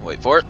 Wait for it.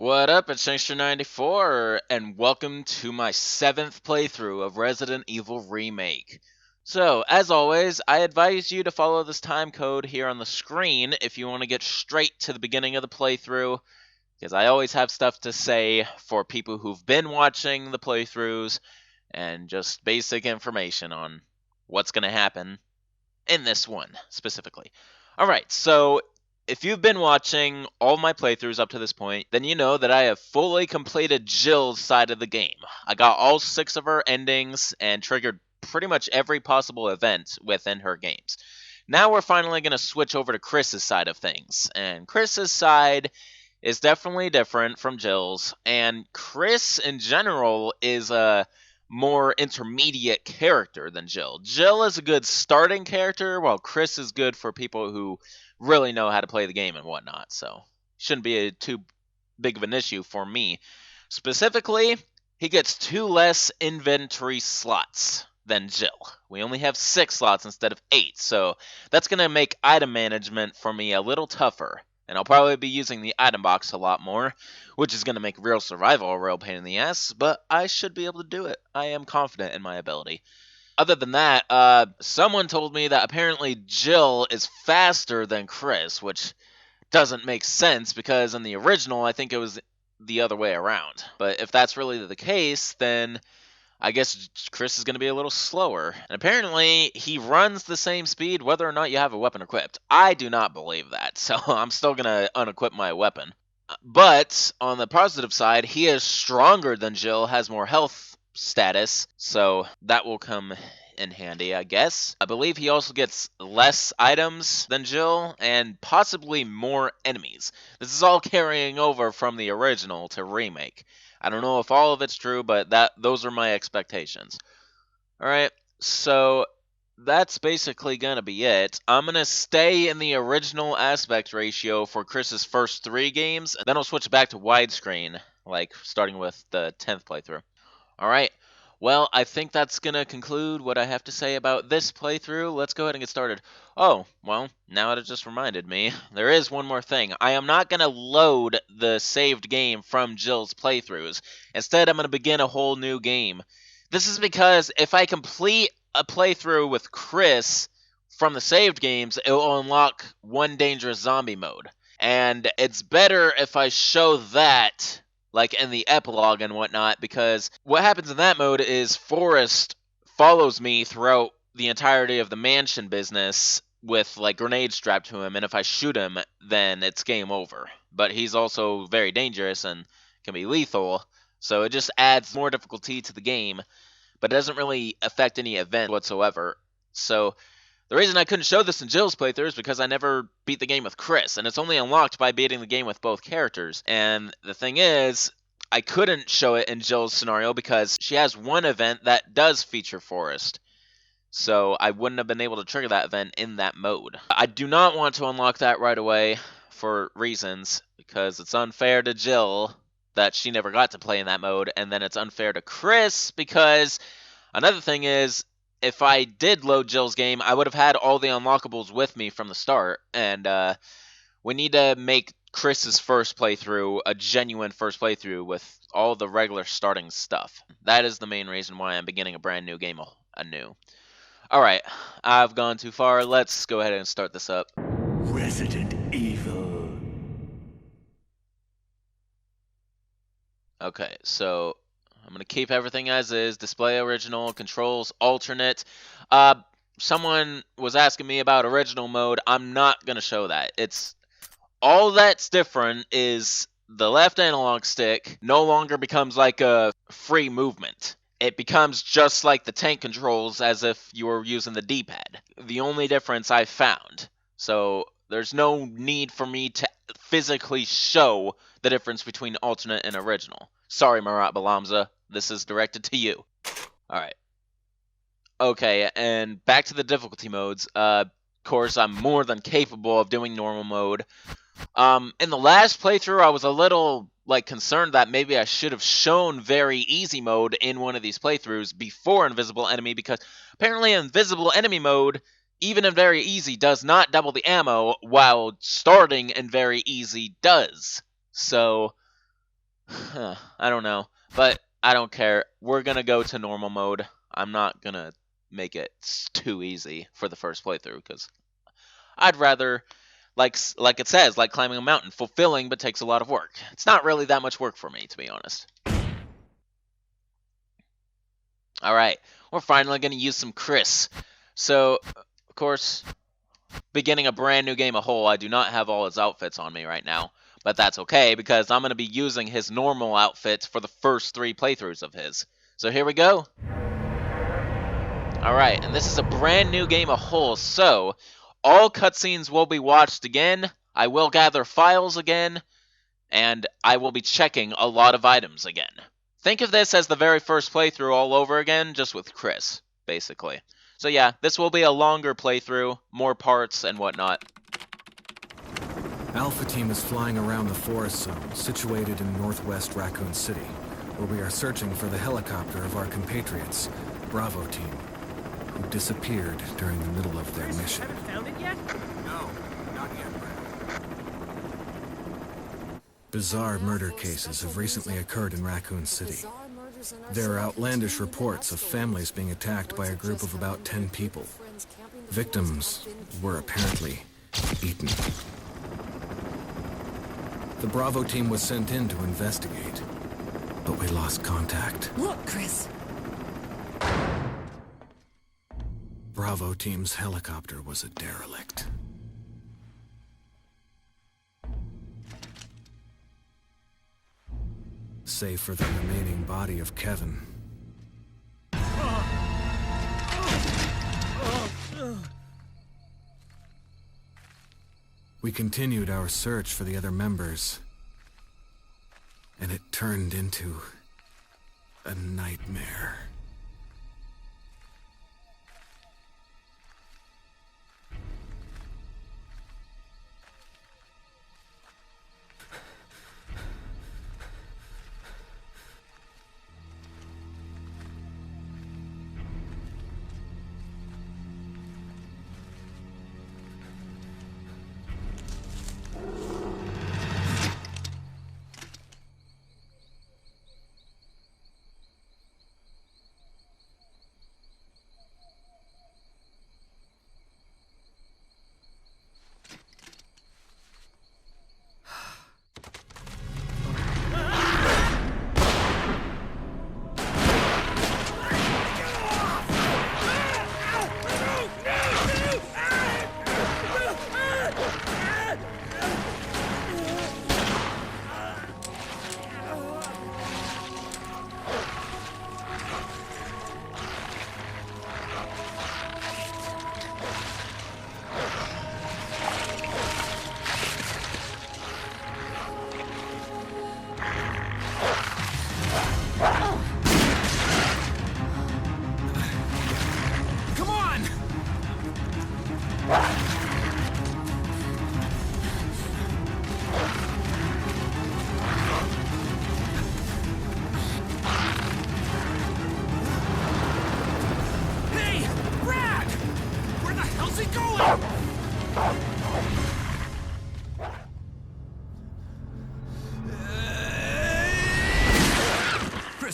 What up, it's Shankster94, and welcome to my 7th playthrough of Resident Evil Remake. So, as always, I advise you to follow this time code here on the screen if you want to get straight to the beginning of the playthrough, because I always have stuff to say for people who've been watching the playthroughs, and just basic information on what's going to happen in this one, specifically. Alright, so if you've been watching all my playthroughs up to this point, then you know that I have fully completed Jill's side of the game. I got all 6 of her endings and triggered pretty much every possible event within her games. Now we're finally going to switch over to Chris's side of things, and Chris's side is definitely different from Jill's, and Chris in general is a more intermediate character than Jill. Jill is a good starting character, while Chris is good for people who really know how to play the game and whatnot, so shouldn't be too big of an issue for me. Specifically, he gets 2 less inventory slots than Jill. We only have 6 slots instead of 8, so that's going to make item management for me a little tougher, and I'll probably be using the item box a lot more, which is going to make real survival a real pain in the ass, but I should be able to do it. I am confident in my ability. Other than that, someone told me that apparently Jill is faster than Chris, which doesn't make sense because in the original, I think it was the other way around. But if that's really the case, then I guess Chris is going to be a little slower. And apparently, he runs the same speed whether or not you have a weapon equipped. I do not believe that, so I'm still going to unequip my weapon. But on the positive side, he is stronger than Jill, has more health status, so that will come in handy, I guess. I believe he also gets less items than Jill, and possibly more enemies. This is all carrying over from the original to Remake. I don't know if all of it's true, but those are my expectations. Alright, so that's basically gonna be it. I'm gonna stay in the original aspect ratio for Chris's first 3 games, and then I'll switch back to widescreen, like starting with the 10th playthrough. Alright, well, I think that's going to conclude what I have to say about this playthrough. Let's go ahead and get started. Oh, well, now it just reminded me. There is one more thing. I am not going to load the saved game from Jill's playthroughs. Instead, I'm going to begin a whole new game. This is because if I complete a playthrough with Chris from the saved games, it will unlock one dangerous zombie mode. And it's better if I show that like in the epilogue and whatnot, because what happens in that mode is Forrest follows me throughout the entirety of the mansion business with like grenades strapped to him, and if I shoot him, then it's game over. But he's also very dangerous and can be lethal, so it just adds more difficulty to the game, but it doesn't really affect any event whatsoever. So the reason I couldn't show this in Jill's playthrough is because I never beat the game with Chris, and it's only unlocked by beating the game with both characters. And the thing is, I couldn't show it in Jill's scenario because she has one event that does feature Forrest. So I wouldn't have been able to trigger that event in that mode. I do not want to unlock that right away for reasons, because it's unfair to Jill that she never got to play in that mode, and then it's unfair to Chris because another thing is, if I did load Jill's game, I would have had all the unlockables with me from the start, and we need to make Chris's first playthrough a genuine first playthrough with all the regular starting stuff. That is the main reason why I'm beginning a brand new game anew. Alright, I've gone too far. Let's go ahead and start this up. Resident Evil. Okay, so I'm going to keep everything as is. Display original, controls alternate. Someone was asking me about original mode. I'm not going to show that. All that's different is the left analog stick no longer becomes like a free movement. It becomes just like the tank controls as if you were using the D-pad. The only difference I found. So There's no need for me to physically show the difference between alternate and original. Sorry, Marat Balamza. This is directed to you. Alright. Okay, and back to the difficulty modes. Of course, I'm more than capable of doing normal mode. In the last playthrough, I was a little, concerned that maybe I should have shown very easy mode in one of these playthroughs before invisible enemy, because apparently invisible enemy mode, even in very easy, does not double the ammo, while starting in very easy does. So, I don't know, but I don't care. We're gonna go to normal mode. I'm not gonna make it too easy for the first playthrough, because I'd rather, like it says, like climbing a mountain, fulfilling but takes a lot of work. It's not really that much work for me, to be honest. Alright, we're finally going to use some Chris. So, of course, beginning a brand new game a whole, I do not have all his outfits on me right now. But that's okay, because I'm going to be using his normal outfits for the first 3 playthroughs of his. So here we go. Alright, and this is a brand new game a whole, so all cutscenes will be watched again, I will gather files again, and I will be checking a lot of items again. Think of this as the very first playthrough all over again, just with Chris, basically. So yeah, this will be a longer playthrough, more parts and whatnot. Alpha Team is flying around the forest zone, situated in northwest Raccoon City, where we are searching for the helicopter of our compatriots, Bravo Team, who disappeared during the middle of their mission. Haven't found it yet? No, not yet, Brad. Bizarre murder cases have recently occurred in Raccoon City. There are outlandish reports of families being attacked by a group of about 10 people. Victims were apparently eaten. The Bravo Team was sent in to investigate, but we lost contact. Look, Chris. Bravo Team's helicopter was a derelict. Save for the remaining body of Kevin. We continued our search for the other members, and it turned into a nightmare.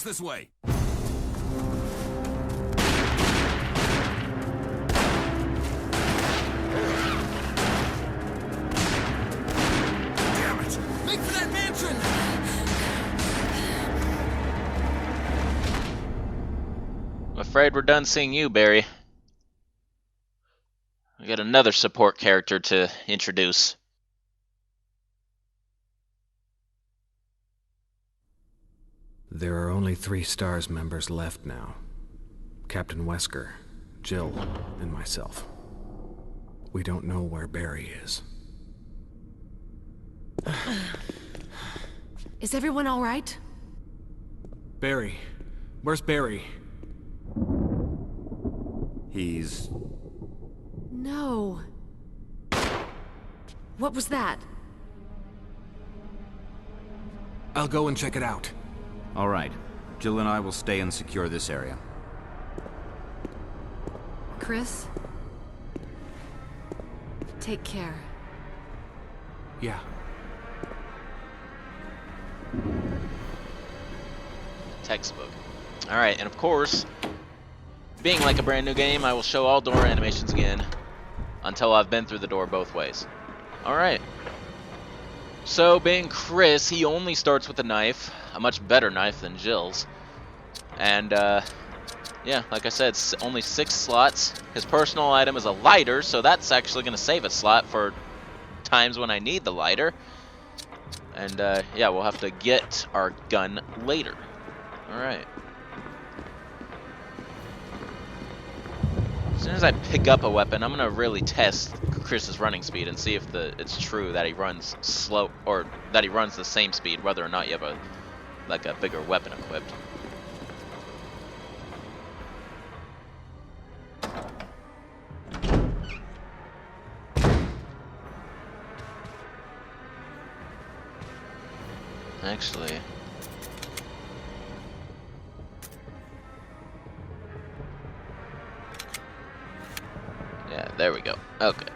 This way. Damn it! Make for that mansion! I'm afraid we're done seeing you, Barry. We got another support character to introduce. There are only 3 S.T.A.R.S members left now. Captain Wesker, Jill, and myself. We don't know where Barry is. Is everyone all right? Barry. Where's Barry? He's... No. What was that? I'll go and check it out. All right. Jill and I will stay and secure this area. Chris? Take care. Yeah. Textbook. Alright, and of course, being like a brand new game, I will show all door animations again until I've been through the door both ways. Alright. So, being Chris, he only starts with a knife, a much better knife than Jill's. And, yeah, like I said, only 6 slots. His personal item is a lighter, so that's actually going to save a slot for times when I need the lighter. And, yeah, we'll have to get our gun later. Alright. As soon as I pick up a weapon, I'm gonna really test Chris's running speed and see if it's true that he runs slow, or that he runs the same speed, whether or not you have a bigger weapon equipped. Actually, yeah, there we go. Okay.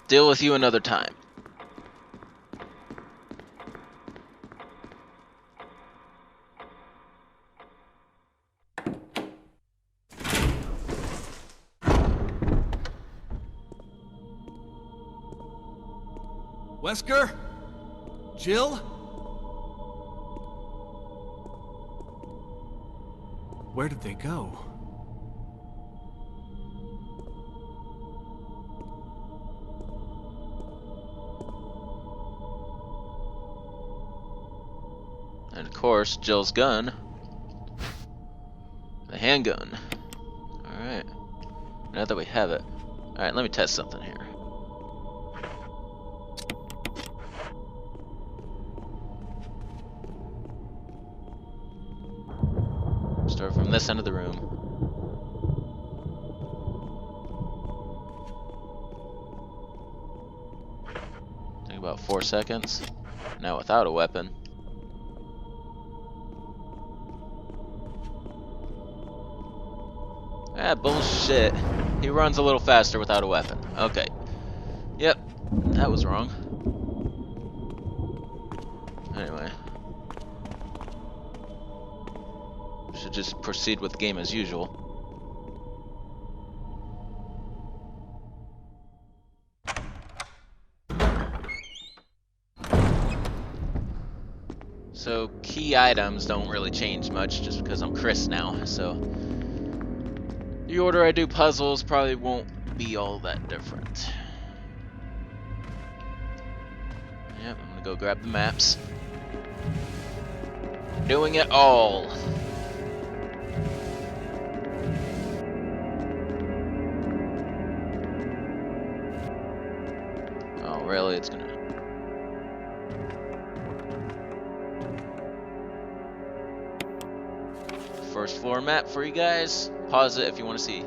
Deal with you another time. Wesker? Jill? Where did they go? And of course, Jill's gun. The handgun. Alright. Now that we have it. Alright, let me test something here. Start from this end of the room. Take about 4 seconds. Now without a weapon. Ah, bullshit. He runs a little faster without a weapon. Okay. Yep, that was wrong. Anyway. Should just proceed with the game as usual. So, key items don't really change much just because I'm Chris now, so the order I do puzzles probably won't be all that different. Yep, I'm gonna go grab the maps. Doing it all. Oh, really? It's gonna... First floor map for you guys. Pause it if you want to see.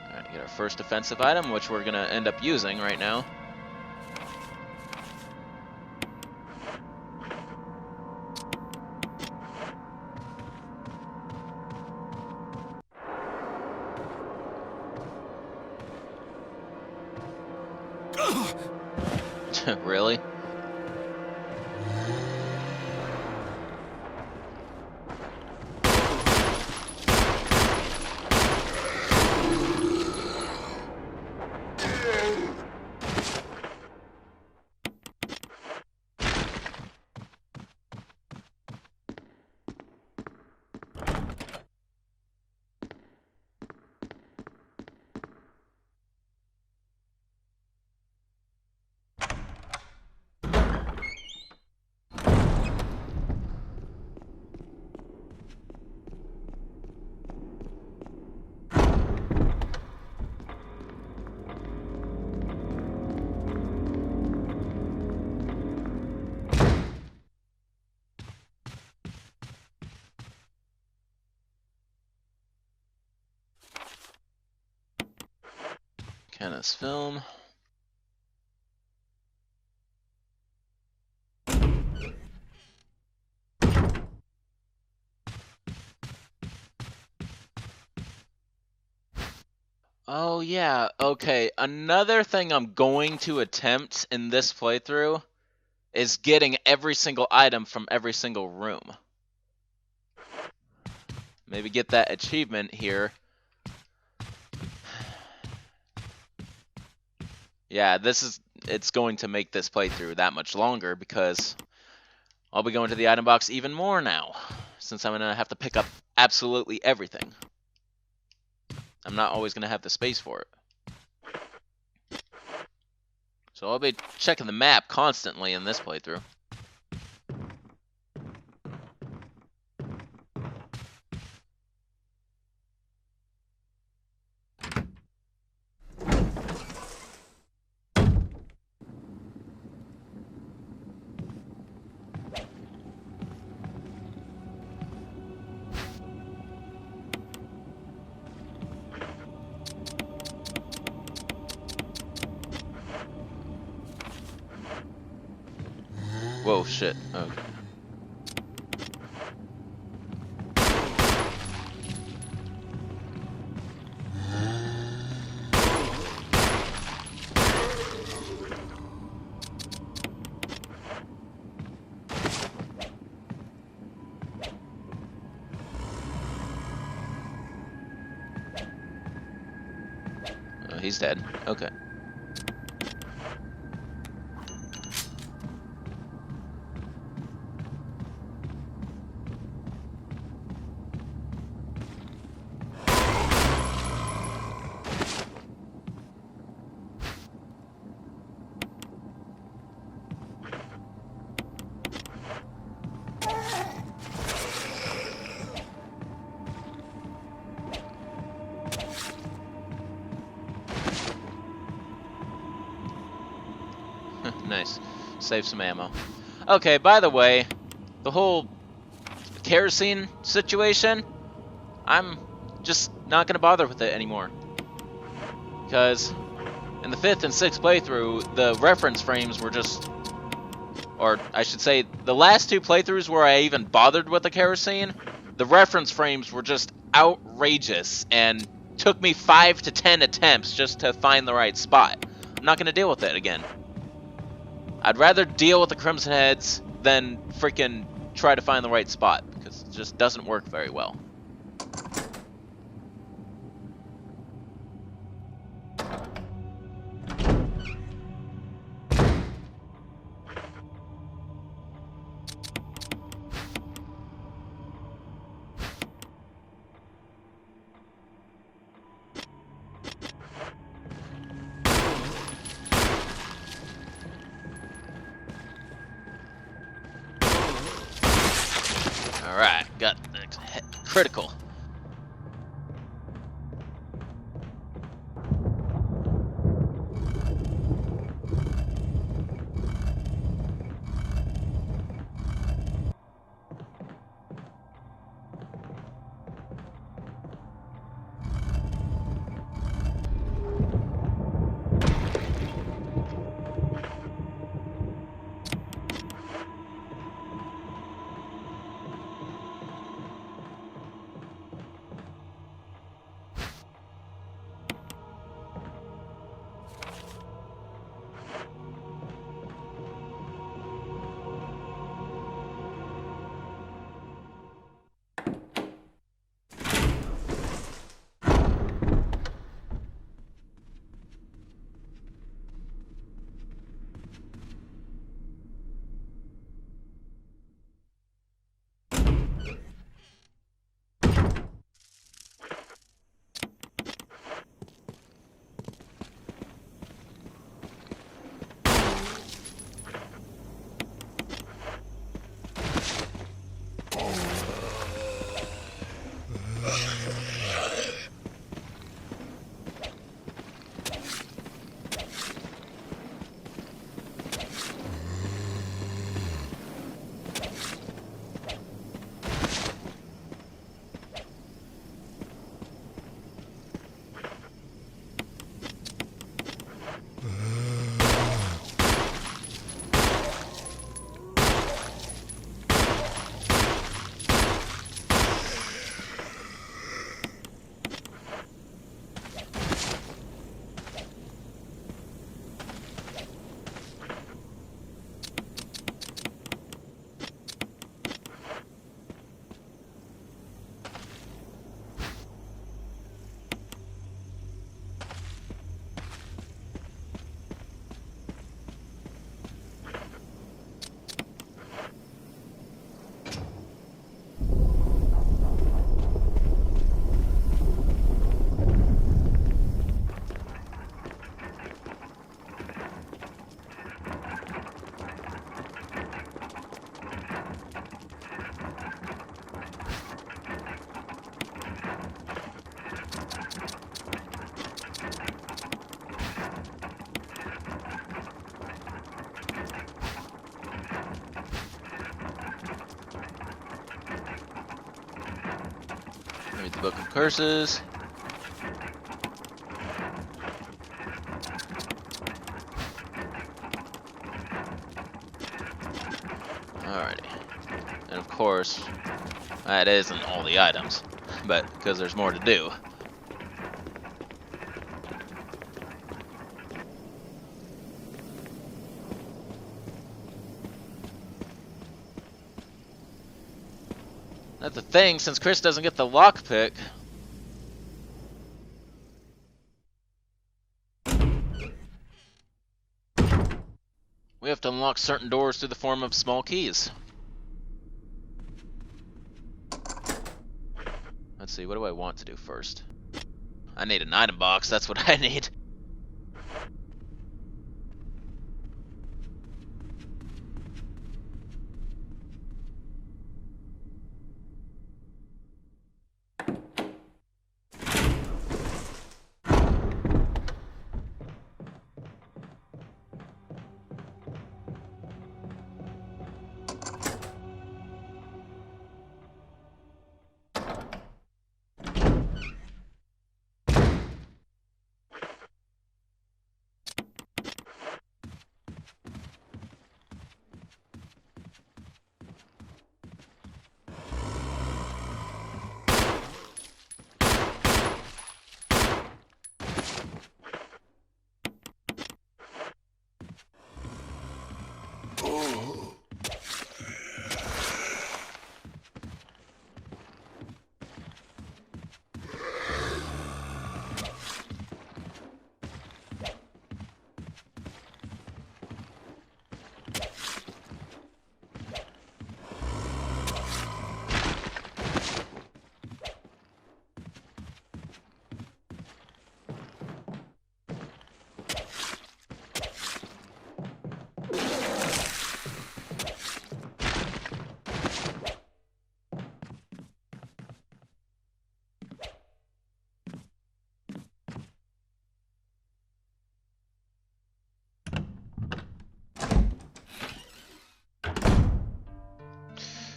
Alright, get our first defensive item, which we're gonna end up using right now. Really? Kenneth's film. Oh yeah, okay. Another thing I'm going to attempt in this playthrough is getting every single item from every single room. Maybe get that achievement here. Yeah, it's going to make this playthrough that much longer because I'll be going to the item box even more now, since I'm going to have to pick up absolutely everything. I'm not always going to have the space for it. So I'll be checking the map constantly in this playthrough. Whoa, shit. Okay. Oh, he's dead. Okay. Nice. Save some ammo. Okay, by the way, the whole kerosene situation, I'm just not going to bother with it anymore. Because in the 5th and 6th playthrough, the reference frames were just... Or, I should say, the last 2 playthroughs where I even bothered with the kerosene, the reference frames were just outrageous and took me 5 to 10 attempts just to find the right spot. I'm not going to deal with it again. I'd rather deal with the Crimson Heads than freaking try to find the right spot, because it just doesn't work very well. Alright, got the critical. Book of Curses. Alrighty. And of course, that isn't all the items, but because there's more to do. That's the thing, since Chris doesn't get the lockpick. We have to unlock certain doors through the form of small keys. Let's see, what do I want to do first? I need an item box, that's what I need.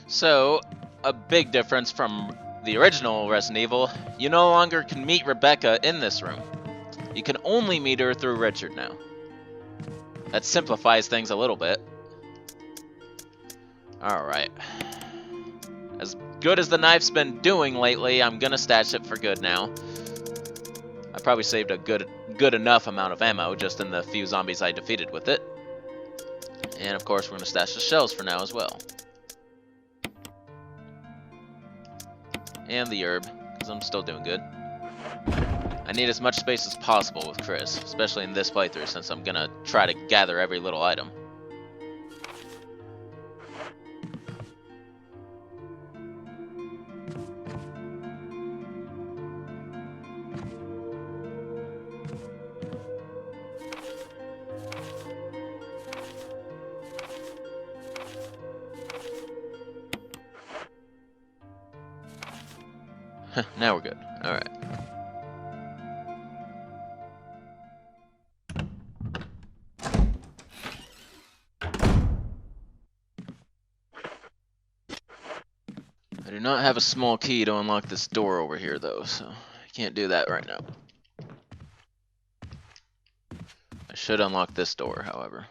So, a big difference from the original Resident Evil, you no longer can meet Rebecca in this room. You can only meet her through Richard now. That simplifies things a little bit. Alright. As good as the knife's been doing lately, I'm gonna stash it for good now. I probably saved a good enough amount of ammo just in the few zombies I defeated with it. And of course we're gonna stash the shells for now as well. And the herb, because I'm still doing good. I need as much space as possible with Chris, especially in this playthrough since I'm gonna try to gather every little item. Now we're good. Alright. I do not have a small key to unlock this door over here, though, so I can't do that right now. I should unlock this door, however.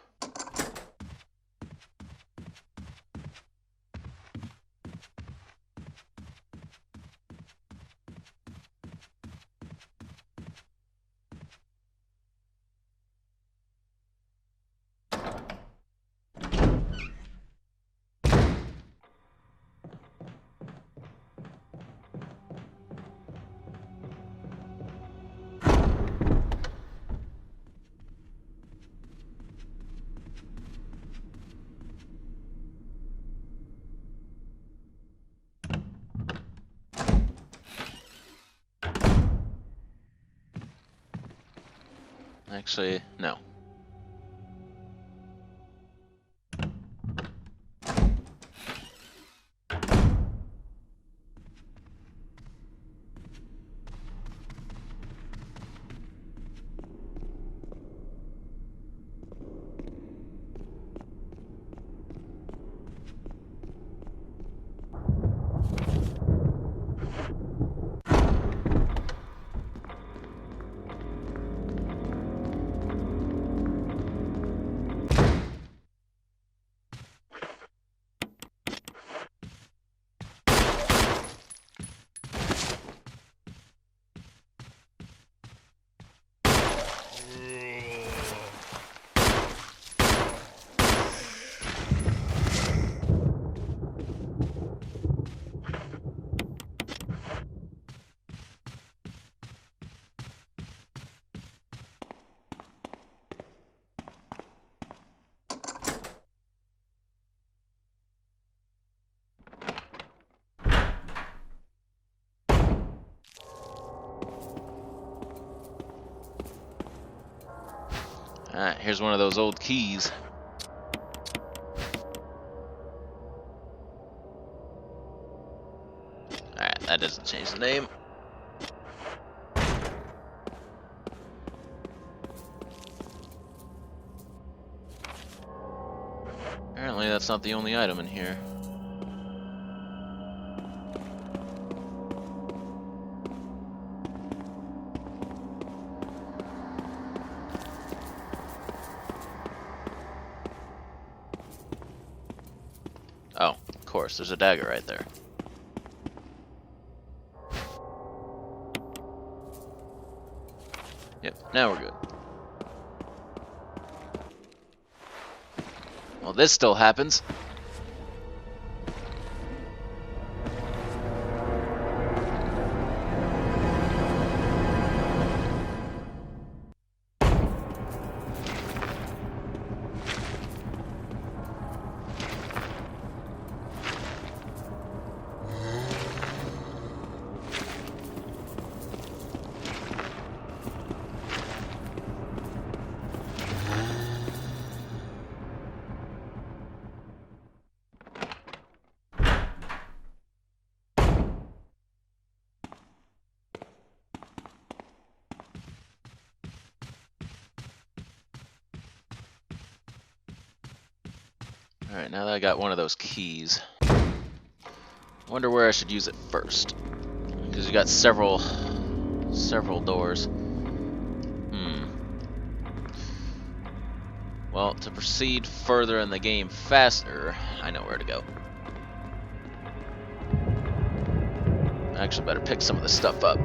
Actually, no. Alright, here's one of those old keys. Alright, that doesn't change the name. Apparently that's not the only item in here. Oh, of course, there's a dagger right there. Yep, now we're good. Well, this still happens. Alright, now that I got one of those keys, wonder where I should use it first. Because you got several doors. Well, to proceed further in the game faster, I know where to go. I actually better pick some of this stuff up.